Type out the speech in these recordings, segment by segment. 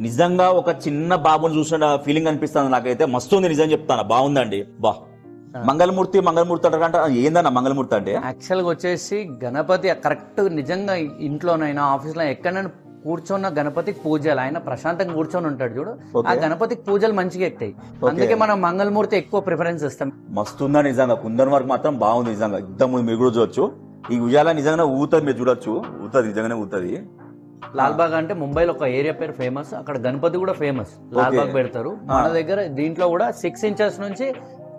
నిజంగా ఒక చిన్న బాబుని చూసిన ఫీలింగ్ అనిపిస్తుంది నాకైతే. మస్తు ఉంది, నిజం చెప్తాను, బాగుందండి. బా మంగళమూర్తి అంటారంటే ఏందన్న మంగళమూర్తి అంటే? యాక్చువల్ గా వచ్చేసి గణపతి కరెక్ట్ నిజంగా ఇంట్లోనైనా ఆఫీస్ లో ఎక్కడైనా కూర్చొన్న గణపతికి పూజలు, ఆయన ప్రశాంతంగా కూర్చొని ఉంటాడు చూడు, ఆ గణపతికి పూజలు మంచిగా ఎక్కుతాయి. అందుకే మనం మంగళమూర్తి ఎక్కువ ప్రిఫరెన్స్ ఇస్తాం. మస్తుందా నిజంగా. కుందన్ వర్క్ మాత్రం బాగుంది నిజంగా. ఇద్దాం మీరు కూడా చూడొచ్చు. ఈ ఉయ్యాల నిజంగా ఊతుంది, మీరు చూడొచ్చు, ఊతుంది, నిజంగానే ఊతుంది. లాల్బాగ్ అంటే ముంబైలో ఒక ఏరియా పేరు ఫేమస్, అక్కడ గణపతి కూడా ఫేమస్. లాల్బాగ్ పెడతారు. మన దగ్గర దీంట్లో కూడా 6 inches నుంచి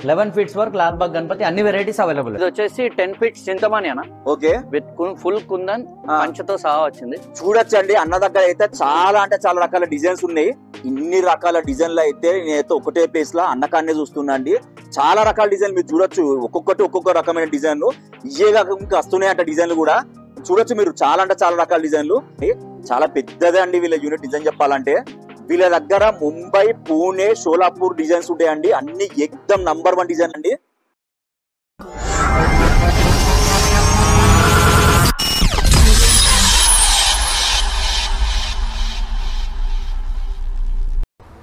11 feet వరకు లాల్బాగ్ గణపతి అన్ని వెరైటీస్ అవైలబుల్. ఇది వచ్చేసి 10 feet చింతమణి అన్న. ఓకే, విత్ ఫుల్ కుందన్ పంచతో సహా వచ్చింది. చూడొచ్చండి అన్న దగ్గర అయితే చాలా అంటే చాలా రకాల డిజైన్స్ ఉన్నాయి. ఇన్ని రకాల డిజైన్లు అయితే నేనైతే ఒకటే ప్లేస్ లో అన్నకాన్నే చూస్తున్నా అండి. చాలా రకాల డిజైన్ మీరు చూడొచ్చు, ఒక్కొక్కటి ఒక్కొక్క రకమైన డిజైన్లు ఇయ్యేగా ఇంకా వస్తున్నాయి అంట డిజైన్లు కూడా చూడొచ్చు మీరు. చాలా అంటే చాలా రకాల డిజైన్లు, చాలా పెద్దదే అండి వీళ్ళ యూనిట్. డిజైన్ చెప్పాలంటే వీళ్ళ దగ్గర ముంబై, పూణే, షోలాపూర్ డిజైన్స్ ఉంటాయండి. అన్ని ఎక్దమ్ నంబర్ 1 డిజైన్ అండి.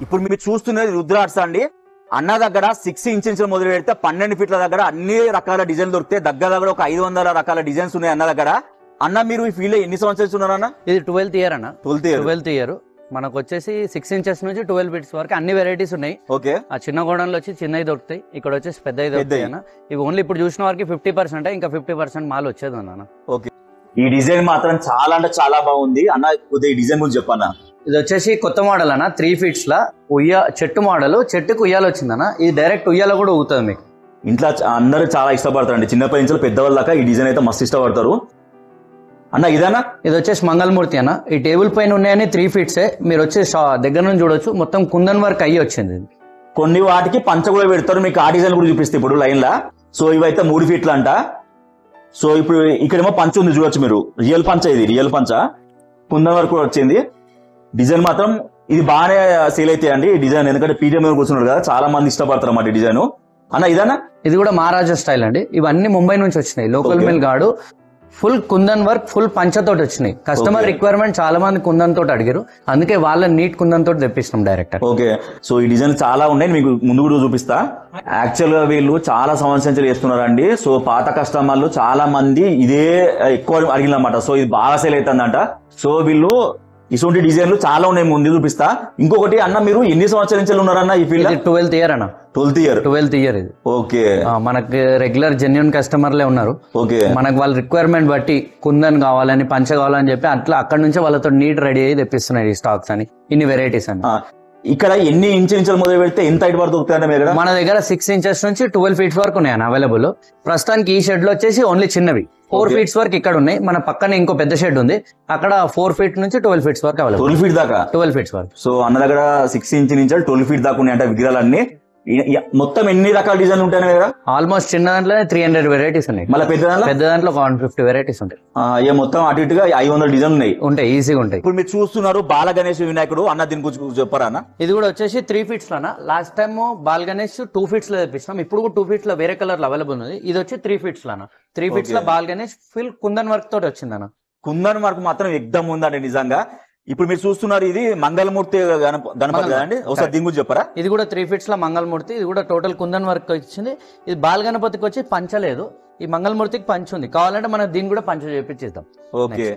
ఇప్పుడు మీరు చూస్తున్నది రుద్రార్ట్స్ అండి. అన్న దగ్గర 6 inches మొదలు పెడితే 12 feet దగ్గర అన్ని రకాల డిజైన్లు దొరుకుతాయి. దగ్గర ఒక 500 రకాల డిజైన్స్ ఉన్నాయి అన్న దగ్గర. అన్న మీరు ఈ ఫీల్డ్ ఎన్ని సంవత్సరాలు ఉన్నారన్న? ఇది 12th year అన్న. 12th year. మనకు వచ్చేసి 6 inches నుంచి 12 feet వరకు అన్ని వెరైటీస్ ఉన్నాయి. ఓకే, ఆ చిన్న గోడౌన్లో వచ్చి చిన్నవి దొరుకుతాయి, ఇక్కడ వచ్చేసి పెద్దవి దొరుకుతాయి అన్న. ఇవి ఓన్లీ ఇప్పుడు చూసిన వారికి 50%, ఇంకా 50% మాల్ వచ్చేది అన్న. ఓకే, ఈ డిజైన్ మాత్రం చాలా అంటే చాలా బాగుంది అన్న. కొద్దిగా ఈ డిజైన్ గురించి చెప్పన్నా. ఇది వచ్చేసి కొత్త మోడల్ అన్న. 3 feet లా చెట్టు మోడల్, చెట్టుకు ఉయ్యాల వచ్చిందన్న. ఇది డైరెక్ట్ ఉయ్యాల కూడా ఊగుతుంది మీకు. ఇంట్లో అందరూ చాలా ఇష్టపడతారండి, చిన్నప్పటి నుంచి పెద్దవాళ్ళ దాకా ఈ డిజైన్ అయితే మస్తు ఇష్టపడతారు అన్న. ఇదన్నా ఇది వచ్చేసి మంగళమూర్తి అన్న. ఈ టేబుల్ పైన ఉన్నాయని 3 feet మీరు వచ్చి దగ్గర నుంచి చూడొచ్చు. మొత్తం కుందన్ వర్క్ అయ్యి వచ్చింది. కొన్ని వాటికి పంచ కూడా పెడతారు, మీకు ఆ డిజైన్ కూడా చూపిస్తే ఇప్పుడు లైన్ లా. సో ఇవైతే 3 feet అంట. సో ఇప్పుడు ఇక్కడేమో పంచ ఉంది చూడొచ్చు మీరు, రియల్ పంచ, ఇది రియల్ పంచ, కుందన్ వర్క్ కూడా వచ్చింది. డిజైన్ మాత్రం ఇది బాగానే సేల్ అవుతాయండి ఈ డిజైన్, ఎందుకంటే పీడియం మీద కూర్చున్నారు కదా, చాలా మంది ఇష్టపడతారు అన్నమాట ఈ డిజైన్. అన్న ఇదన్నా? ఇది కూడా మహారాజా స్టైల్ అండి. ఇవన్నీ ముంబై నుంచి వచ్చినాయి, లోకల్ మిల్ గాడు. ఫుల్ కుందన్ వర్క్, ఫుల్ పంచతోటి వచ్చినాయి. కస్టమర్ రిక్వైర్మెంట్ చాలా మంది కుందన్ తోటి అడిగారు, అందుకే వాళ్ళ నీట్ కుందన్ తోటి తెప్పిస్తాం డైరెక్ట్. ఓకే, సో ఈ డిజైన్ చాలా ఉన్నాయి, మీకు ముందు కూడా చూపిస్తా. యాక్చువల్ గా వీళ్ళు చాలా సంవత్సరాలు చేస్తున్నారండి. సో పాత కస్టమర్లు చాలా మంది ఇదే ఎక్కువ అడిగినమాట. సో ఇది బాగా సేల్ అవుతుందంట. సో వీళ్ళు ఇటువంటి డిజైన్లు చాలా ఉన్నాయి, ముందు చూపిస్తా. ఇంకొకటి అన్న, మీరు ఎన్ని సంవత్సరాల నుంచి ఉన్నారన్న ఈ ఫీల్డ్? 12th year అన్న. 12th year ఇది. ఓకే, మనకి రెగ్యులర్ జెన్యున్ కస్టమర్లే ఉన్నారు. ఓకే, మనకు వాళ్ళ రిక్వైర్మెంట్ బట్టి కుందన్ కావాలని, పంచ కావాలని చెప్పి అట్లా అక్కడ నుంచి వాళ్ళతో నీట్ రెడీ అయ్యి తెప్పిస్తున్నాయి ఈ స్టాక్స్ అని, ఇన్ని వెరైటీస్ అని. ఇక్కడ ఎన్ని ఇంచులు మొదలు పెడితే ఎంత హైట్ వరకు దొరుకుతాయండి మీ దగ్గర? మన దగ్గర 6 inches నుంచి 12 feet వరకు ఉన్నాయి అవైలబుల్. ప్రస్తుతానికి ఈ షెడ్ లో వచ్చేసి ఓన్లీ చిన్నవి 4 feet వరకు ఇక్కడ ఉన్నాయి. మన పక్కన ఇంకో పెద్ద షెడ్ ఉంది, అక్కడ 4 feet నుంచి 12 feet వరకు అవైలబుల్. 12 feet దాకా? 12 feet వరకు. సో అన్న దగ్గర 6 inch నుంచి 12 feet దాకా ఉన్నాయంట విగ్రహాలన్నీ. మొత్తం ఎన్ని రకాల డిజైన్ ఉంటాయి కదా? ఆల్మోస్ట్ చిన్న దాంట్లో 300 వెరైటీస్ ఉన్నాయి. మళ్ళీ పెద్ద దాంట్లో 150 వెరైటీస్ ఉంటాయి. మొత్తం అటు ఇటుగా 500 డిజైన్ ఉంటాయి, ఈజీగా ఉంటాయి. ఇప్పుడు మీరు చూస్తున్నారు బాల గణేష్ వినాయకుడు అన్న, దీని గురించి చెప్పారా అన్న? ఇది కూడా వచ్చేసి 3 feet లోనా. Last time ball Ganesh 2 feet లో తెప్పిస్తాం, ఇప్పుడు కూడా 2 feet లో వేరే కలర్ లో అవైలబుల్ ఉంది. ఇది వచ్చి 3 feet లోనా. 3 feet లో ball Ganesh full kundan work తోటి వచ్చిందన్న. కుందన్ వర్క్ మాత్రం ఎక్దమ్ ఉందండి నిజంగా. ఇప్పుడు మీరు చూస్తున్నారు ఇది మంగళమూర్తి గణపతి కదండి, ఒకసారి దీని గురించి చెప్పరా? ఇది కూడా 3 feet లో మంగళమూర్తి. ఇది కూడా టోటల్ కుందన్ వర్క్ వచ్చింది. ఇది బాల్ గణపతికి వచ్చి పంచలేదు, ఈ మంగళమూర్తికి పంచ ఉంది. కావాలంటే మనం దీన్ని కూడా పంచ చేపించేద్దాం. ఓకే,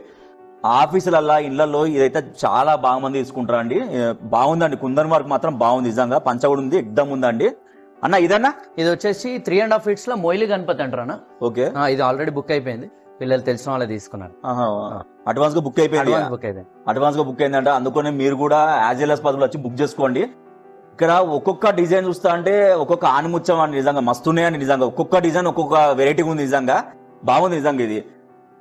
ఆఫీసులల్లా ఇళ్లలో ఇదైతే చాలా బాగా మంది తీసుకుంటారండి. బాగుందండి, కుందన్ వర్క్ మాత్రం బాగుంది నిజంగా. పంచ కూడా ఉంది, ఎక్దమ్ ఉందండి అన్న. ఇదన్నా? ఇది వచ్చేసి 3.5 feet లో మొయిలి గణపతి అంటారు అన్న. ఓకే, ఇది ఆల్రెడీ బుక్ అయిపోయింది, పిల్లలు తెలిసిన వాళ్ళు తీసుకున్నారు. అడ్వాన్స్ గా బుక్ అయిపోయింది. అడ్వాన్స్ గా బుక్ అయిందంట, అందుకని మీరు కూడా యాజ్ వెల్ యాజ్ పాసిబుల్ వచ్చి బుక్ చేసుకోండి. ఇక్కడ ఒక్కొక్క డిజైన్ చూస్తా అంటే ఒక్కొక్క ఆనిముత్యం అండి, నిజంగా మస్తున్నాయండి నిజంగా. ఒక్కొక్క డిజైన్ ఒక్కొక్క వెరైటీ ఉంది, నిజంగా బాగుంది నిజంగా ఇది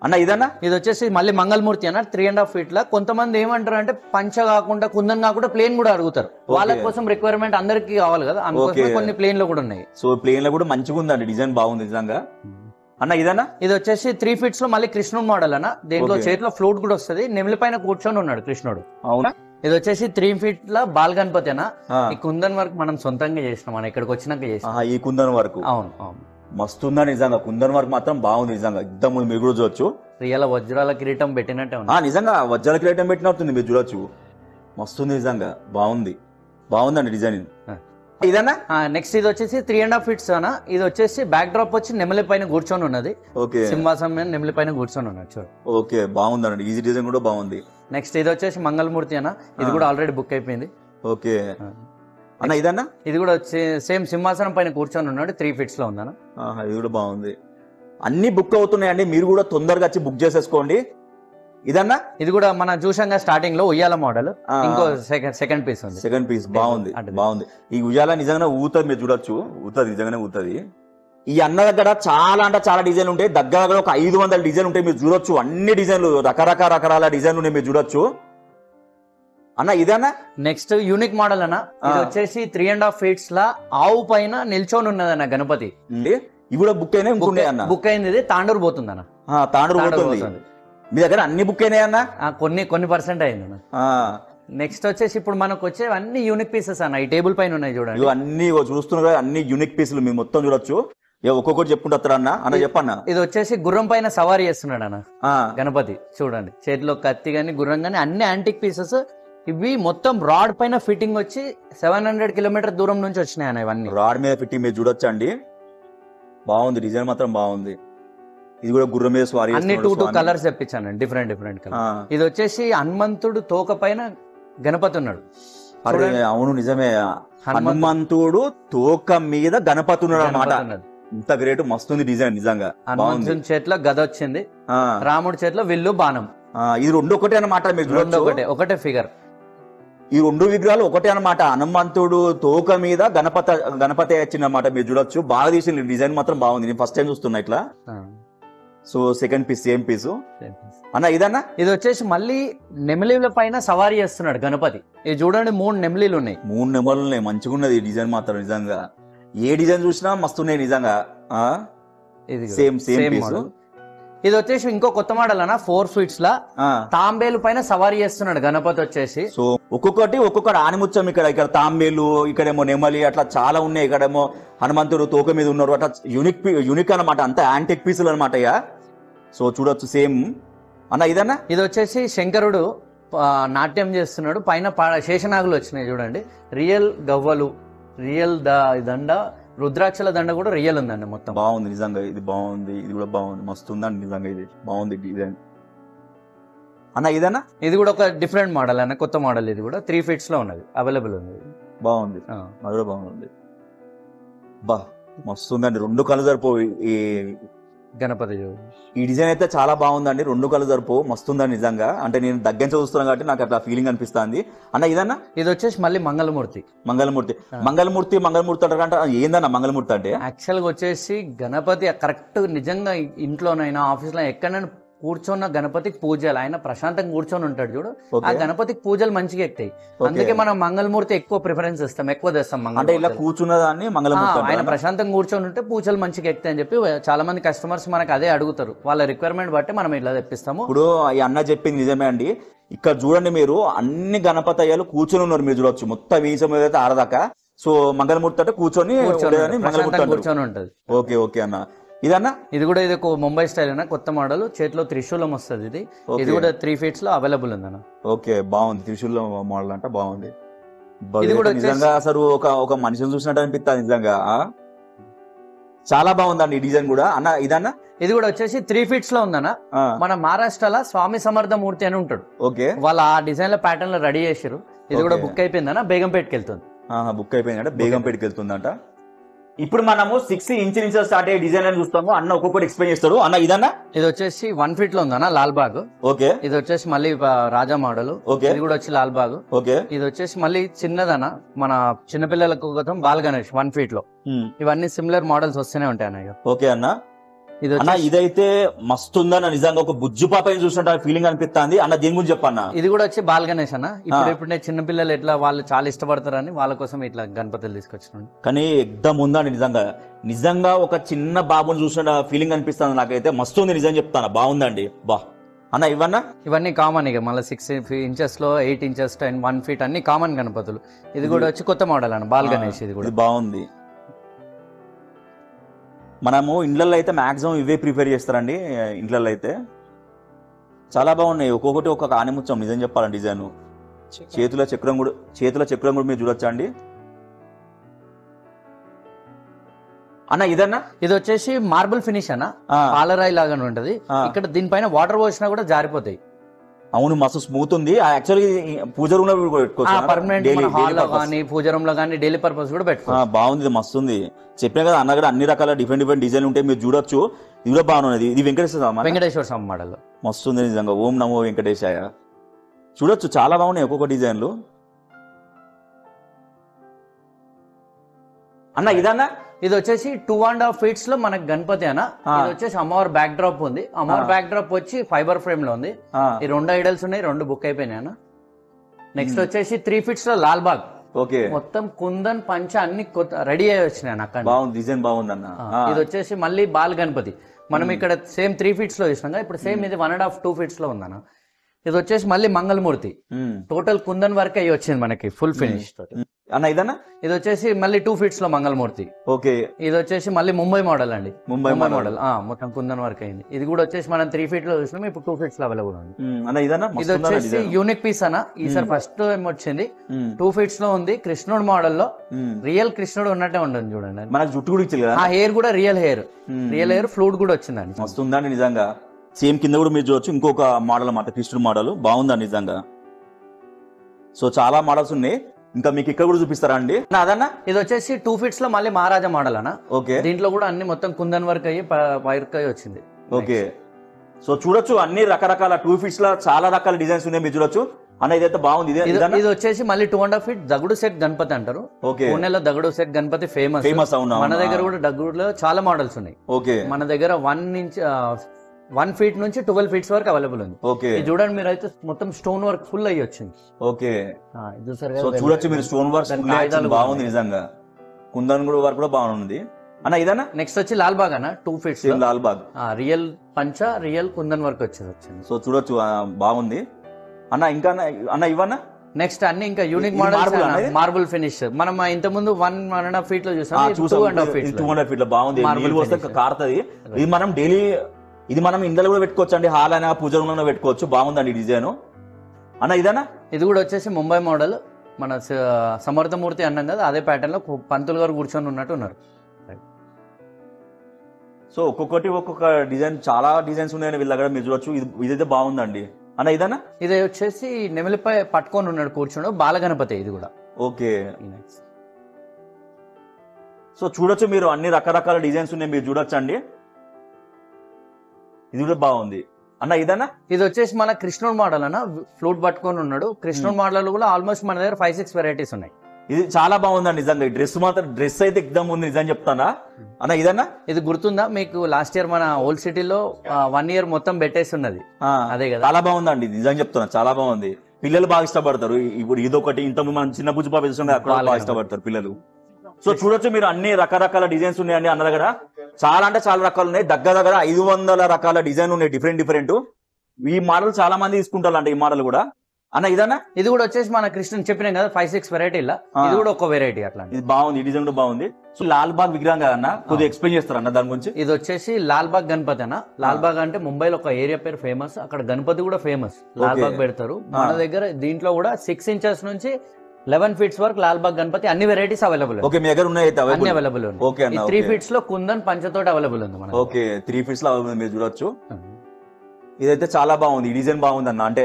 అన్న. ఇదన్నా? ఇది వచ్చేసి మళ్ళీ మంగళమూర్తి అన్న. 3.5 feet లా. కొంతమంది ఏమంటారు అంటే పంచ కాకుండా కుందన్ కాకుండా ప్లేన్ కూడా అడుగుతారు, వాళ్ళ కోసం రిక్వైర్మెంట్ అందరికి కావాలి కదా, అందుకోసం కొన్ని ప్లేన్ లో కూడా ఉన్నాయి. సో ప్లేన్ లో కూడా మంచిగా ఉందండి, డిజైన్ బాగుంది నిజంగా అన్న. ఇదన్నా? ఇది వచ్చేసి 3 feet లో మళ్ళీ కృష్ణుడు మోడల్ అన్న. దీంట్లో చేతిలో ఫ్లూట్ కూడా వస్తుంది, నెమిలి పైన కూర్చొని ఉన్నాడు కృష్ణుడు. అవునా? ఇది వచ్చేసి 3 feet లో బాల్ గణపతి అన్న. ఈ కుందన్ వర్క్ మనం సొంతంగా చేసినాం, మనం ఇక్కడికి వచ్చినాక చేసినాం ఈ కుందన్ వర్క్. అవును అవును, మస్తుందా నిజంగా. కుందన్ వర్క్ మాత్రం బాగుంది నిజంగా, ఇద్దాం మీరు కూడా చూడొచ్చు. రియల్ వజ్రాల కిరీటం పెట్టినట్టే ఉంది నిజంగా, వజ్రాల కిరీటం పెట్టినట్టుంది, మీరు చూడొచ్చు. మస్తుంది నిజంగా, బాగుందండి డిజైన్. ఇదన్నా నెక్స్ట్ ఇది వచ్చేసి 3.5 feet అన్న. ఇది వచ్చేసి బ్యాక్ డ్రాప్ వచ్చి నెమలి పైన కూర్చొని ఉన్నది. ఓకే, సింహాసనం మీద నెమలి పైన కూర్చొని ఉన్నది చూడు. ఓకే బాగుందండి, ఈజీ డిజైన్ కూడా బాగుంది. నెక్స్ట్ ఇది వచ్చేసి మంగళమూర్తి అన్న. ఇది కూడా ఆల్రెడీ బుక్ అయిపోయింది. ఓకే అన్న, ఇదన్నా ఇది కూడా సేమ్ సింహాసనం పైన కూర్చొని ఉన్నాడు. 3 feet లో ఉందన్న. ఇది కూడా బాగుంది. అన్ని బుక్ అవుతున్నాయండి, మీరు కూడా తొందరగా వచ్చి బుక్ చేసేసుకోండి. ఇదన్నా ఇది కూడా మనం చూసాం స్టార్టింగ్ లో ఉయ్యాల మోడల్. ఇంకో సెకండ్ పీస్ ఉంది. సెకండ్ పీస్ బాగుంది. ఈ ఉయ్యాల నిజంగా ఊతది, మీరు చూడొచ్చు, ఊతది నిజంగానే ఊతది. ఈ అన్న దగ్గర చాలా అంటే చాలా డిజైన్లు ఉంటాయి. దగ్గర ఒక 500 డిజైన్ ఉంటాయి, మీరు చూడొచ్చు. అన్ని డిజైన్లు రకరకాల డిజైన్లు ఉన్నాయి, మీరు చూడొచ్చు. అన్న ఇదన్నా నెక్స్ట్ యూనిక్ మోడల్ అన్న. ఇది వచ్చేసి 3.5 feet లా ఆవు పైన నిల్చొని ఉన్నదన్న గణపతి. ఇవి కూడా బుక్ అయినా అన్న, బుక్ అయింది. ఇది తాండూరు పోతుంది అన్న. తాండూరు పోతుంది. మీ దగ్గర అన్ని బుక్ అయినాయి అన్న? కొన్ని % అయింది అన్న. నెక్స్ట్ వచ్చేసి ఇప్పుడు మనకు వచ్చే అన్ని యూనిక్ పీసెస్ అన్న. ఈ టేబుల్ పైన ఉన్నాయి చూడండి, అన్ని చూస్తున్నారు, అన్ని యూనిక్ పీసులు మీరు మొత్తం చూడొచ్చు. ఒక్కొక్కటి చెప్పుకుంటారు అన్న చెప్పన్న. ఇది వచ్చేసి గుర్రం పైన సవారీ చేస్తున్నాడు అన్న గణపతి. చూడండి, చేతిలో కత్తి గాని గుర్రం గాని అన్ని యాంటిక్ పీసెస్. ఇవి మొత్తం రాడ్ పైన ఫిట్టింగ్ వచ్చి 700 kilometer దూరం నుంచి వచ్చినాయి అన్న. ఇవన్నీ రాడ్ మీద ఫిట్టింగ్ మీరు చూడొచ్చు అండి. బాగుంది, డిజైన్ మాత్రం బాగుంది. ఇది కూడా గుర్రం మీద స్వారీ, అన్ని 2 కలర్స్ తెప్పించాను, డిఫరెంట్ కలర్. ఇది వచ్చేసి హనుమంతుడు తోక పైన గణపతి ఉన్నాడు. అవును నిజమే, హనుమంతుడు తోక మీద గణపతి ఉన్నాడు అన్నమాట. ఇంత గ్రేట్, మస్తుంది డిజైన్ నిజంగా. హనుమంతుడి చేతిలో గద వచ్చింది, రాముడి చేతిలో విల్లు బాణం. ఇది రెండు ఒకటే అన్నమాట, మీరు చూడొచ్చు. ఒకటే ఫిగర్. ఈ 2 విగ్రహాలు ఒకటే అన్నమాట. హనుమంతుడు తోక మీద గణపతి వచ్చిందన్నమాట, మీరు చూడొచ్చు. బాగా తీసిన డిజైన్ మాత్రం బాగుంది. నేను ఫస్ట్ టైం చూస్తున్నా ఇట్లా. So second piece same piece అన్న. ఇదన్నా ఇది వచ్చేసి మళ్ళీ నెమలిల పైన సవారీ చేస్తున్నాడు గణపతి. ఇది చూడండి, 3 నెమలీలు ఉన్నాయి. 3 నెమలు ఉన్నాయి. మంచిగా ఉన్నది ఈ డిజైన్ మాత్రం నిజంగా. ఏ డిజైన్ చూసినా మస్తున్నాయి నిజంగా. Same piece. ఇది వచ్చేసి ఇంకో కొత్త మోడల్ అన్న. 4 feet లా తాంబేలు పైన సవారీ చేస్తున్నాడు గణపతి వచ్చేసి. సో ఒక్కొక్కటి ఆనిముత్యం. ఇక్కడ తాంబేలు, ఇక్కడేమో నెమలి, అట్లా చాలా ఉన్నాయి. ఇక్కడేమో హనుమంతుడు తోక మీద ఉన్నారు. అట్లా యూనిక్ అనమాట, అంతా యాంటిక్ పీసులు అనమాట. ఇక సో చూడొచ్చు సేమ్ అన్న. ఇదన్నా ఇది వచ్చేసి శంకరుడు నాట్యం చేస్తున్నాడు. పైన శేషనాగులు వచ్చినాయి చూడండి. రియల్ గవ్వలు, రియల్ దండ, రుద్రాక్షల దండ కూడా రియల్ ఉందండి మొత్తం. బాగుంది నిజంగా, ఇది బాగుంది. ఇది కూడా బాగుంది, మస్తు ఉందండి నిజంగా. ఇది బాగుంది డిజైన్ అన్న. ఇదన్నా ఇది కూడా ఒక డిఫరెంట్ మోడల్ అన్న, కొత్త మోడల్. ఇది కూడా 3 feet లో ఉన్నది, అవైలబుల్ ఉంది. బాగుంది, అది కూడా బాగుంది. బా మస్తు ఉందండి. 2 కళ్ళు సరిపోయి ఈ గణపతి. ఈ డిజైన్ అయితే చాలా బాగుందండి. 2 కళ్ళు సరిపోవు, మస్తుందండి నిజంగా. అంటే నేను దగ్గర చూస్తున్నాను కాబట్టి నాకు అట్లా ఫీలింగ్ అనిపిస్తుంది అన్న. ఇదన్నా ఇది వచ్చేసి మళ్ళీ మంగళమూర్తి అంటారంట. ఏందన్న మంగళమూర్తి అంటే? యాక్చువల్ గా వచ్చేసి గణపతి కరెక్ట్ నిజంగా ఇంట్లోనైనా ఆఫీస్ లో ఎక్కడైనా కూర్చొన్న గణపతికి పూజలు. ఆయన ప్రశాంతంగా కూర్చొని ఉంటాడు చూడు, ఆ గణపతికి పూజలు మంచిగా ఎక్కుతాయి. అందుకే మనం మంగళమూర్తి ఎక్కువ ప్రిఫరెన్స్ ఇస్తాం, ఎక్కువ తెస్తాం. అంటే ఇలా కూర్చున్నదాన్ని మంగళమూర్తి. ఆయన ప్రశాంతంగా కూర్చొని ఉంటే పూజలు మంచిగా ఎక్కుతాయి అని చెప్పి చాలా మంది కస్టమర్స్ మనకు అదే అడుగుతారు. వాళ్ళ రిక్వైర్మెంట్ బట్టి మనం ఇట్లా తెప్పిస్తాము. ఇప్పుడు ఈ అన్న చెప్పింది నిజమే అండి. ఇక్కడ చూడండి, మీరు అన్ని గణపతయ్యాలు కూర్చొని ఉన్నారు, మీరు చూడొచ్చు. మొత్తం వీసం ఏదైతే ఆరదాకా. సో మంగళమూర్తి అంటే కూర్చొని ఉంటది. ఓకే అన్న. ఇదన్నా ఇది కూడా ఇది ముంబై స్టైల్ అన్న, కొత్త మోడల్. చేతిలో త్రిశూలం వస్తుంది. ఇది కూడా 3 feet లో అవైలబుల్ ఉందన్న. ఓకే బాగుంది, త్రిశూలం మోడల్ అంటే బాగుంది. ఇది కూడా నిజంగా అసలు ఒక మనిషిని చూసినట్టు అనిపిస్తుంది నిజంగా. చాలా బాగుందండి ఈ డిజైన్ కూడా అన్న. ఇదన్నా ఇది కూడా వచ్చేసి 3 feet లో ఉందన్న. మన మహారాష్ట్రలో స్వామి సమర్థ మూర్తి అని ఉంటాడు. ఓకే, వాళ్ళు ఆ డిజైన్ లో ప్యాటర్న్ లో రెడీ చేసారు. ఇది కూడా బుక్ అయిపోయిందన్న, బేగంపేటకి వెళ్తుంది. బుక్ అయిపోయిందంట, బేగంపేటకి వెళ్తుందంట. ఇప్పుడు మనము 6 inch నుంచి స్టార్ట్ అయ్యే డిజైన్ అని చూస్తాము. అన్న ఒక్కొక్కటి ఎక్స్ప్లెయిన్ చేస్తారు అన్న. ఇదన్నా ఇది వచ్చేసి 1 feet లో ఉందన్న, లాల్ బాగ్. ఓకే, ఇది వచ్చేసి మళ్ళీ రాజా మోడల్. ఓకే, ఇది కూడా వచ్చి లాల్ బాగ్. ఓకే, ఇది వచ్చేసి మళ్ళీ చిన్నదన్న, మన చిన్నపిల్లలకు కోసం బాల్ గణేష్ 1 feet లో. ఇవన్నీ సిమిలర్ మోడల్స్ వస్తూనే ఉంటాయి అన్న. ఓకే అన్న. అన్న ఇదైతే మస్తు ఉందన్న, నిజంగా ఒక బుజ్జు పాపని చూసినట్టు ఫీలింగ్ అనిపిస్తుంది అన్న. దీని గురించి చెప్పన్న. ఇది కూడా వచ్చి బాల్ గణేష్ అన్న. ఇప్పుడు చిన్న పిల్లలు ఎట్లా వాళ్ళు చాలా ఇష్టపడతారని వాళ్ళ కోసం ఇట్లా గణపతులు తీసుకొచ్చినాడు. కానీ ఎగ్దమ్ ఉందండి నిజంగా ఒక చిన్న బాబుని చూసిన ఫీలింగ్ అనిపిస్తుంది నాకైతే. మస్తు ఉంది నిజం చెప్తాను, బాగుందండి. బా అన్న ఇవన్నీ కామన్. ఇక మళ్ళీ 6 inches లో 8 inches 1 feet అన్ని కామన్ గణపతులు. ఇది కూడా వచ్చి కొత్త మోడల్ అన్న, బాల్ గణేష్. ఇది కూడా బాగుంది. మనము ఇండ్లలో అయితే మాక్సిమం ఇవే ప్రిఫర్ చేస్తారండి. ఇండ్లలో అయితే చాలా బాగున్నాయి. ఒక్కొక్కటి ఒక్కొక్క ఆనిముత్యం నిజం చెప్పాలండి. డిజైన్ చేతుల చక్రం కూడా మీరు చూడొచ్చా అండి అన్న ఇదన్నా. ఇది వచ్చేసి మార్బుల్ ఫినిష్ అన్న, పాలరాయి లాగానే ఉంటది. ఇక్కడ దీనిపైన వాటర్ పోసినా కూడా జారిపోతాయి. అవును, మస్తు స్మూత్ ఉంది. యాక్చువల్లీ పూజ రూమ్ లో పర్మనెంట్ హాల్ లో కానీ పూజ రూమ్ లో కానీ డైలీ పర్పస్ కూడా పెట్టుకోవచ్చు. బాగుంది, మస్తు ఉంది. చెప్పినా కదా అన్న కూడా అన్ని రకాల డిఫరెంట్ డిజైన్ ఉంటాయి, మీరు చూడొచ్చు. ఇది కూడా బాగున్నది. ఇది వెంకటేశ్వర స్వామి మోడల్ మస్తు ఉంది నిజంగా. ఓం నమో వెంకటేశాయ. చూడొచ్చు, చాలా బాగున్నాయి ఒక్కొక్క డిజైన్లు. అన్న ఇదన్నా. ఇది వచ్చేసి 2.5 feet లో మనకి గణపతి అన్న. ఇది వచ్చేసి అమ్మవారి బ్యాక్ డ్రాప్ ఉంది. అమ్మవారి బ్యాక్ డ్రాప్ వచ్చి ఫైబర్ ఫ్రేమ్ లో ఉంది. ఈ 2 ఐడల్స్ ఉన్నాయి, 2 బుక్ అయిపోయినాయి అన్న. నెక్స్ట్ వచ్చేసి 3 feet లో లాల్ బాగ్. ఓకే, మొత్తం కుందన్ పంచ అన్ని రెడీ అయ్యి వచ్చినాయి అక్కడ. బాగుంది, డిజైన్ బాగుంది అన్న. ఇది వచ్చేసి మళ్ళీ బాల్ గణపతి. మనం ఇక్కడ సేమ్ 3 feet లో చూసినాం, ఇప్పుడు సేమ్ ఇది 1.5 2 feet లో ఉందన్న. ఇది వచ్చేసి మళ్ళీ మంగళమూర్తి. టోటల్ కుందన్ వర్క్ అయ్యి వచ్చింది మనకి ఫుల్ ఫినిష్ అన్న. ఇదన్నా. ఇది వచ్చేసి మళ్ళీ 2 feet లో మంగళమూర్తి. ఓకే, ఇది వచ్చేసి మళ్ళీ ముంబై మోడల్ అండి. ముంబై మోడల్ మొత్తం కుందన్ వర్క్ అయింది. ఇది కూడా వచ్చేసి మనం 3 feet లో చూసినాం, ఇప్పుడు 2 feet లో అవైలబుల్ ఉంది. ఇది వచ్చేసి యూనిక్ పీస్ అన్న. ఈసారి ఫస్ట్ టైం వచ్చింది, 2 feet లో ఉంది. కృష్ణుడు మోడల్ లో రియల్ కృష్ణుడు ఉన్నట్టే ఉంటుంది చూడండి. మనకు జుట్టు కూడా ఇచ్చింది, ఆ హెయిర్ కూడా రియల్ హెయిర్ ఫ్లూట్ కూడా వచ్చిందండి. మస్తు ఉందండి నిజంగా. సేమ్ కింద కూడా మీరు చూడొచ్చు, ఇంకొక మోడల్ అన్నమాట, కృష్ణుడు మోడల్. బాగుందండి నిజంగా. సో చాలా మోడల్స్ ఉన్నాయి, ఇంకా మీకు ఇక్కడ కూడా చూపిస్తారా అండి అదన్నా. ఇది వచ్చేసి 2 feet లో మళ్ళీ మహారాజా మోడల్ అన్న. ఓకే, దీంట్లో కూడా అన్ని మొత్తం కుందన్ వర్క్ అయ్యి వర్క్ అయ్యి వచ్చింది. ఓకే, సో చూడొచ్చు అన్ని రకరకాల 2 feet లో చాలా రకాల డిజైన్స్ ఉన్నాయి, మీరు చూడొచ్చు అన్న. ఇదైతే బాగుంది. ఇది వచ్చేసి మళ్ళీ 2.5 feet దగుడు సెట్ గణపతి అంటారు. పూణేలో దగుడు సెట్ గణపతి ఫేమస్. మన దగ్గర కూడా దగుడులో చాలా మోడల్స్ ఉన్నాయి. ఓకే, మన దగ్గర 1 feet నుంచి 12 feet వరకు అవైలబుల్ ఉంది. ఓకే, చూడండి మీరు అయితే మొత్తం స్టోన్ వర్క్ ఫుల్ అయ్యి వచ్చింది. ఓకే, సో చూడొచ్చు మీరు స్టోన్ వర్క్ బాగుంది నిజంగా. కుందన్ కూడా వర్క్ కూడా బాగుంది అన్న. ఇదన్నా. నెక్స్ట్ వచ్చి లాల్ బాగ్ అన్న, 2 feet లాల్ బాగ్. రియల్ పంచ రియల్ కుందన్ వర్క్ వచ్చింది. సో చూడొచ్చు, బాగుంది అన్న. ఇంకా అన్న ఇవన్నా. నెక్స్ట్ అన్ని ఇంకా యూనిక్ మోడల్స్, మార్బుల్ ఫినిష్. మనం ఇంత ముందు 1.5 feet లో చూసాం, 2.5 feet లో బాగుంది. కారుతుంది. ఇది మనం డైలీ, ఇది మనం ఇంట్లో కూడా పెట్టుకోవచ్చు అండి, హాల్ అయినా పూజ రూమ్ పెట్టుకోవచ్చు. బాగుందండి డిజైన్ అన్న. ఇదన్నా. ఇది కూడా వచ్చేసి ముంబై మోడల్. మన సమర్థమూర్తి అన్నాం కదా, అదే ప్యాటర్న్ లో పంతులు గారు కూర్చొని ఉన్నట్టు ఉన్నారు. సో ఒక్కొక్క డిజైన్, చాలా డిజైన్స్ ఉన్నాయని వీళ్ళ దగ్గర మీరు చూడొచ్చు. ఇదైతే బాగుందండి అన్న. ఇదన్నా. ఇది వచ్చేసి నెమలిపై పట్టుకొని ఉన్నాడు కూర్చోడు, బాలగణపతి. ఇది కూడా ఓకే. సో చూడొచ్చు మీరు అన్ని రకరకాల డిజైన్స్ ఉన్నాయి, మీరు చూడొచ్చు అండి. ఇది కూడా బాగుంది అన్న. ఇదన్నా. ఇది వచ్చేసి మన కృష్ణుడు మోడల్ అన్న, ఫ్లూట్ పట్టుకొని ఉన్నాడు. కృష్ణుడు మోడల్ కూడా ఆల్మోస్ట్ మన దగ్గర 5-6 వెరైటీస్ ఉన్నాయి. ఇది చాలా బాగుందండి నిజంగా. డ్రెస్ అయితే ఎగ్దమ్ ఉంది నిజం చెప్తానా అన్న. ఇదన్నా. ఇది గుర్తుందా మీకు? లాస్ట్ ఇయర్ మన ఓల్డ్ సిటీలో 1 year మొత్తం పెట్టేసి ఉన్నది, అదే కదా. చాలా బాగుందండి నిజం చెప్తున్నా, చాలా బాగుంది. పిల్లలు బాగా ఇష్టపడతారు. ఇప్పుడు ఇదొకటి, ఇంత మనం చిన్న బుజ్జి పాప అక్కడ బాగా ఇష్టపడతారు పిల్లలు. సో చూడొచ్చు మీరు అన్ని రకరకాల డిజైన్స్ ఉన్నాయండి అన్న దగ్గర. చాలా అంటే చాలా రకాలు ఉన్నాయి, దగ్గర 500 రకాల డిజైన్ ఉన్నాయి, డిఫరెంట్. ఈ మోడల్ చాలా మంది తీసుకుంటారు అంటే, ఈ మోడల్ కూడా అన్న. ఇదన్నా. ఇది కూడా వచ్చేసి మన కృష్ణన్ చెప్పినాం కదా, 5-6 వెరైటీలా ఇది కూడా ఒక వెరైటీ అట్లా. ఇది బాగుంది, డిజైన్ కూడా బాగుంది. సో లాల్ బాగ్ విగ్రహం కదన్నా, కొద్దిగా ఎక్స్ప్లెయిన్ చేస్తారు అన్న దాని గురించి. ఇది వచ్చేసి లాల్ బాగ్ గణపతి అన్న. లాల్ బాగ్ అంటే ముంబైలో ఒక ఏరియా పేరు ఫేమస్, అక్కడ గణపతి కూడా ఫేమస్. లాల్ బాగ్ పెడతారు. మన దగ్గర దీంట్లో కూడా 6 inches నుంచి 11 feet వరకు లాల్ బాగ్ గణపతి అన్ని వెరైటీస్ అవైలబుల్. ఓకే, మీ దగ్గర ఉన్నాయి, అన్ని అవైలబుల్ ఉంది. ఓకే అన్న. 3 feet లో కుందన్ పంచతోటి అవైలబుల్ ఉంది మనకి. ఓకే, 3 feet లో అవైలబుల్, మీరు చూడొచ్చు. ఇదైతే చాలా బాగుంది, ఈ డిజైన్ బాగుంది అన్న. అంటే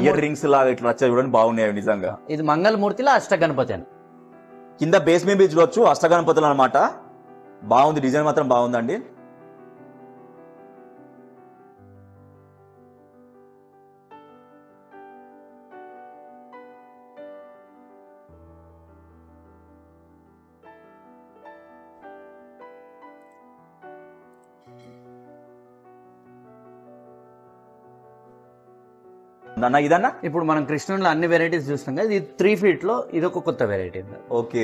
ఇయర్ రింగ్స్ లాగా ఇట్లా వచ్చాయి చూడండి, బాగున్నాయి నిజంగా. ఇది మంగళమూర్తిలో అష్టగణపతి అని. కింద బేస్ మీద చూడొచ్చు అష్టగణపతులు అనమాట. బాగుంది, డిజైన్ మాత్రం బాగుందండి. అన్న. ఇదన్నా. ఇప్పుడు మనం కృష్ణుడిలో అన్ని వెరైటీస్ చూస్తాం కదా, ఇది 3 feet లో ఇది ఒక కొత్త వెరైటీ. ఓకే,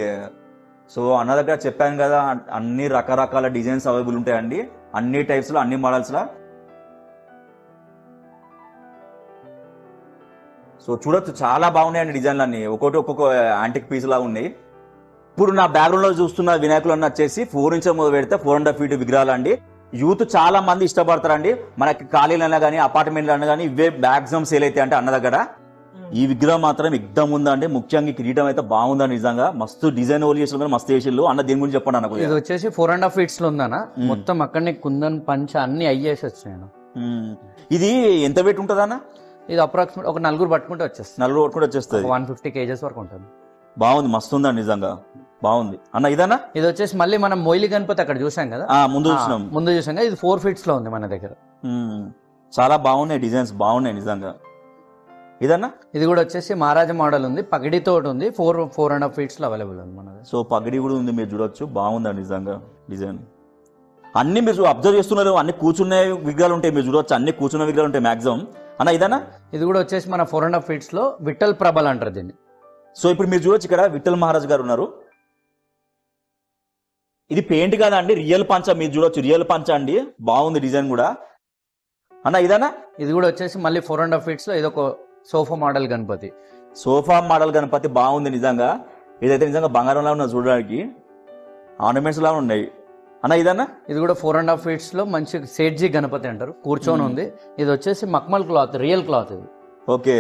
సో అన్న దగ్గర చెప్పాను కదా, అన్ని రకరకాల డిజైన్స్ అవైలబుల్ ఉంటాయండి, అన్ని టైప్స్ లో, అన్ని మోడల్స్ లో. సో చూడొచ్చు, చాలా బాగున్నాయండి డిజైన్లు అన్ని, ఒక్కొక్క యాంటిక్ పీస్ లాగా ఉన్నాయి. ఇప్పుడు నా బ్యాక్గ్రౌండ్ లో చూస్తున్న వినాయకులు అన్న వచ్చేసి 4 inches మొదలు పెడితే 4.5 feet విగ్రహాలు అండి. యూత్ చాలా మంది ఇష్టపడతారండి. మనకి ఖాళీలైనా కానీ, అపార్ట్మెంట్లైనా కానీ ఇవే మ్యాక్సిమం సేల్ అయితే అంటే అన్న దగ్గర. ఈ విగ్రహం మాత్రం ఎగ్దం ఉందండి. ముఖ్యంగా ఈ కిరీటం అయితే బాగుందండి నిజంగా. మస్తు డిజైన్ ఓవర్ చేసిన మస్తు చేసిల్లు అన్న. దీని గురించి చెప్పండి అన్న. ఇది వచ్చేసి 4.5 feet లో ఉందన్న. మొత్తం అక్కడనే కుందన్ పంచ అన్ని అయ్యేసి వచ్చినాయి. ఇది ఎంత వెయిట్ ఉంటుంది అన్న? ఇది అప్రాక్సిమేట్ ఒక 4 పట్టుకుంటే వచ్చేస్తుంది. 4 పట్టుకుంటే వచ్చేస్తుంది. 150 kgs వరకు ఉంటుంది. బాగుంది, మస్తు ఉందండి నిజంగా, బాగుంది అన్న. ఇదన్నా ఇది వచ్చేసి మళ్ళీ మనం మొయిలి గణపతి అక్కడ చూసాం కదా, ముందు చూసాం కదా. ఇది 4 feet లో ఉంది మన దగ్గర. చాలా బాగున్నాయి డిజైన్స్, బాగున్నాయి నిజంగా. ఇదన్నా ఇది కూడా వచ్చేసి మహారాజా మోడల్ ఉంది, పగిడితో ఉంది. 4.5 feet లో అవైలబుల్ ఉంది మనది. సో పగిడి కూడా ఉంది, మీరు చూడొచ్చు. బాగుందండి నిజంగా డిజైన్. అన్ని మీరు అబ్జర్వ్ చేస్తున్నారు, అన్ని కూర్చునే విగ్రహాలు ఉంటాయి, మీరు చూడొచ్చు. అన్ని కూర్చున్న విగ్రహాలు ఉంటాయి మాక్సిమం. అన్న ఇదన్నా ఇది కూడా వచ్చేసి మన 4.5 feet లో విఠల్ ప్రభల్ అంటారు దీన్ని. సో ఇప్పుడు మీరు చూడొచ్చు, ఇక్కడ విఠల్ మహారాజ్ గారు ఉన్నారు. ఇది పెయింట్ కాదా అండి, రియల్ పంచ. మీరు చూడొచ్చు, రియల్ పంచ అండి. బాగుంది డిజైన్ కూడా. అన్న ఇదన్నా ఇది కూడా వచ్చేసి మళ్ళీ 4.5 feet లో ఇదొక sofa model Ganapati. Sofa model Ganapati బాగుంది నిజంగా. ఇదైతే నిజంగా బంగారంలా ఉన్నది చూడడానికి, ఆర్నమెంట్స్ లా ఉన్నాయి. అన్న ఇదన్నా ఇది కూడా 4.5 feet లో మంచి సేట్జీ గణపతి అంటారు, కూర్చొని ఉంది. ఇది వచ్చేసి మక్మల్ క్లాత్, రియల్ క్లాత్ ఇది. ఓకే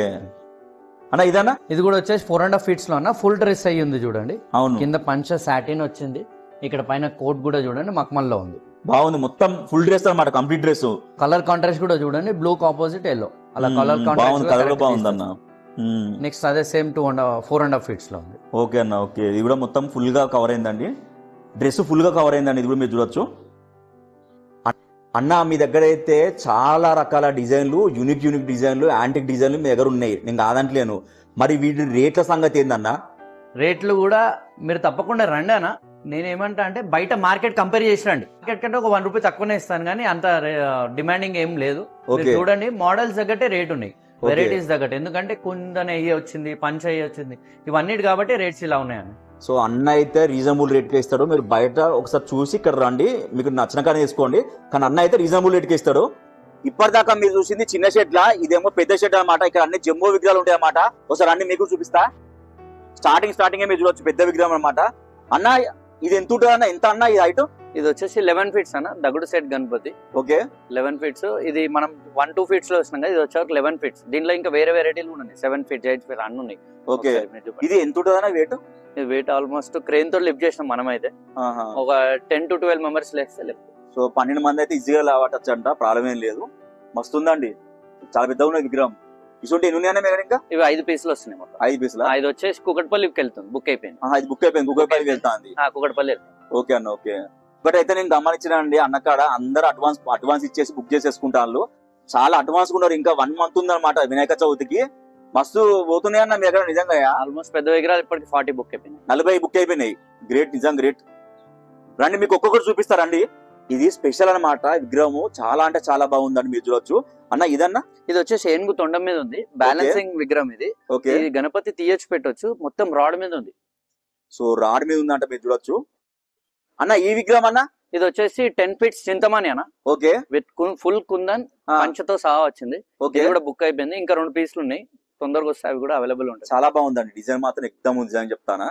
అన్న ఇదన్నా ఇది కూడా వచ్చేసి 4.5 feet లో అన్న. ఫుల్ డ్రెస్ అయ్యి ఉంది చూడండి. అవును, కింద పంచ సాటిన్ వచ్చింది. ఇక్కడ పైన కోట్ కూడా చూడండి మక్మల్ లో ఉంది. బాగుంది, మొత్తం ఫుల్ డ్రెస్ అన్నమాట, కంప్లీట్ డ్రెస్. కలర్ కాంట్రాస్ట్ కూడా చూడండి, బ్లూ ఆపోజిట్ ఎల్లో, అలా కలర్ కాంట్రాస్ట్ బాగుంది అన్న. నెక్స్ట్ అదే సేమ్ 4.5 feet లో ఉంది. ఓకే అన్న, ఓకే. ఇది కూడా మొత్తం ఫుల్ గా కవర్ అయిందండి, డ్రెస్ ఫుల్ గా కవర్ అయిందండి. ఇది కూడా మీరు చూడొచ్చు. అన్న మీ దగ్గర అయితే చాలా రకాల డిజైన్లు, యూనిక్ డిజైన్లు, యాంటిక్ డిజైన్లు మీ దగ్గర ఉన్నాయి, నేను కాదంటలేను. మరి వీటి రేట్ల సంగతి ఏందన్న? రేట్లు కూడా మీరు తప్పకుండా రండి అన్న. నేనేమంటా అంటే బయట మార్కెట్ కంపేర్ చేసి రండి. మార్కెట్ కంటే ఒక 1 రూపీ తక్కువనే ఇస్తాను, కానీ అంత డిమాండింగ్ ఏం లేదు. చూడండి, మోడల్స్ తగ్గట్టే రేట్ ఉన్నాయి, వెరైటీస్ తగ్గట్టు. ఎందుకంటే కుందన్ అయ్యి వచ్చింది, పంచ అయ్యి వచ్చింది, ఇవన్నిటి కాబట్టి రేట్స్ ఇలా ఉన్నాయని. సో అన్న అయితే రీజనబుల్ రేట్కి ఇస్తాడు. మీరు బయట ఒకసారి చూసి ఇక్కడ రండి, మీకు నచ్చిన కానీ తీసుకోండి. కానీ అన్న అయితే రీజనబుల్ రేట్కి ఇస్తాడు. ఇప్పటిదాకా మీరు చూసింది చిన్న షెడ్ లా, ఇదేమో పెద్ద షెడ్ అనమాట. ఇక్కడ అన్ని జంబో విగ్రహాలు ఉంటాయి అన్నమాట. ఒకసారి అన్ని మీకు చూపిస్తా. స్టార్టింగ్ మీరు చూడొచ్చు, పెద్ద విగ్రహం అనమాట. అన్న ఇది ఎంత ఉంటుంది అన్న? ఎంత అన్న ఇది హైట్? ఇది వచ్చేసి 11 feet అన్న, దగుడు సెట్ గణపతి. Okay, 11 feet. ఇది మనం 1-2 feet లో వస్తున్నాం కదా, ఇది వచ్చాక 11 feet. దీంట్లో ఇంకా వేరే వెరైటీలు ఉన్నాయి, 7 feet, 8 feet అన్ని ఉన్నాయి. ఓకే, ఇది ఎంత ఉంటుంది అన్న వెయిట్? ఇది వెయిట్ ఆల్మోస్ట్ క్రెయిన్ తో లిఫ్ట్ చేసినాం మనం అయితే. ఒక 10 to 12 members లేస్తే. సో 12 మంది అయితే ఈజీగా లావటచ్చు అంట, ప్రాబ్లం ఏం లేదు. మస్తు ఉందండి, చాలా పెద్దగా ఉన్నది విగ్రహం. ఇటువంటి ఎన్ని ఉన్నాయన్నా మీరు? ఇంకా ఇవి 5 pieces వస్తున్నాయి మొత్తం. 5 pieces? ఇది వచ్చేసి కుకట్పల్లికి వెళ్తుంది, బుక్ అయిపోయింది. ఇది బుక్ అయిపోయింది, కుకట్పల్లికి వెళ్తాంది. కుకట్పల్లి. ఓకే అన్న, ఓకే. బట్ అయితే నేను గమనించిన అండి, అన్నకాడ అందరు అడ్వాన్స్ ఇచ్చేసి బుక్ చేసేసుకుంటారు. చాలా అడ్వాన్స్ ఉన్నారు. ఇంకా 1 month ఉందన్నమాట వినాయక చవితికి. మస్తు పోతున్నాయి అన్న మీ దగ్గర నిజంగా. ఆల్మోస్ట్ పెద్ద విగ్రహాలు ఇప్పటికి 40 బుక్ అయిపోయినాయి, 40 బుక్ అయిపోయినాయి. గ్రేట్, నిజంగా గ్రేట్. రండి, మీకు ఒక్కొక్కటి చూపిస్తారండి. ఇది స్పెషల్ అన్నమాట విగ్రహము, చాలా అంటే చాలా బాగుందండి, మీరు చూడొచ్చు. అన్న ఇదన్నా ఇది వచ్చేసి ఏనుగు తొండం మీద ఉంది, బ్యాలెన్సింగ్ విగ్రహం ఇది. ఓకే, ఇది గణపతి తీయచ్చు, పెట్టొచ్చు. మొత్తం రాడ్ మీద ఉంది. సో రాడ్ మీద ఉందంట, మీరు చూడొచ్చు. అన్న ఈ విగ్రహం అన్న ఇది వచ్చేసి 10 feet చింతమాని అన్న. ఓకే, విత్ ఫుల్ కుందన్ పంచతో సహా వచ్చింది. ఇది కూడా బుక్ అయిపోయింది. ఇంకా 2 pieces ఉన్నాయి, తొందరగా వస్తాయి, అవి కూడా అవైలబుల్ ఉంటాయి. చాలా బాగుందండి డిజైన్ మాత్రం, ఎక్దమ్ డిజైన్ చెప్తానా.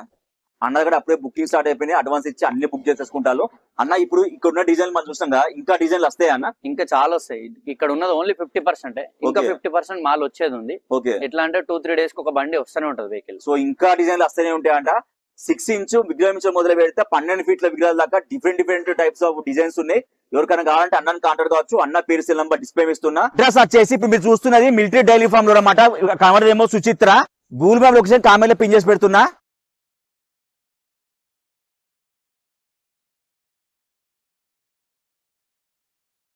అన్న దగ్గర అప్పుడే బుకింగ్ స్టార్ట్ అయిపోయినాయి, అడ్వాన్స్ ఇచ్చి అన్ని బుక్ చేసేసుకుంటారు. అన్న ఇప్పుడు ఇక్కడ ఉన్న డిజైన్ మనం చూస్తాం కదా, ఇంకా డిజైన్లు వస్తాయి అన్న? ఇంకా చాలా వస్తాయి. ఇక్కడ ఉన్నది ఓన్లీ 50%. ఇంకా 50% మాల్ వచ్చేది ఉంది. ఓకే, ఎట్లా అంటే 2-3 days కి ఒక బండి వస్తూనే ఉంటది వెహికల్. సో ఇంకా డిజైన్లు వస్తూనే ఉంటాయంట. 6 inch విగ్రహం నుంచి మొదలు పెడితే 12 feet విగ్రహాల దాకా డిఫరెంట్ టైప్స్ ఆఫ్ డిజైన్స్ ఉన్నాయి. ఎవరికైనా కావాలంటే అన్నని కాంటాక్ట్ కావచ్చు. అన్న పేరు సెల్ నంబర్ డిస్ప్లే ఇస్తున్నా. అడ్రస్ వచ్చేసి ఇప్పుడు మీరు చూస్తున్నది మిలిటరీ డైలీ ఫార్మ్ లో అన్నమాట. కమర్ ఏమో Suchitra. Google map location comment లో పిన్ చేసి పెడుతున్నా.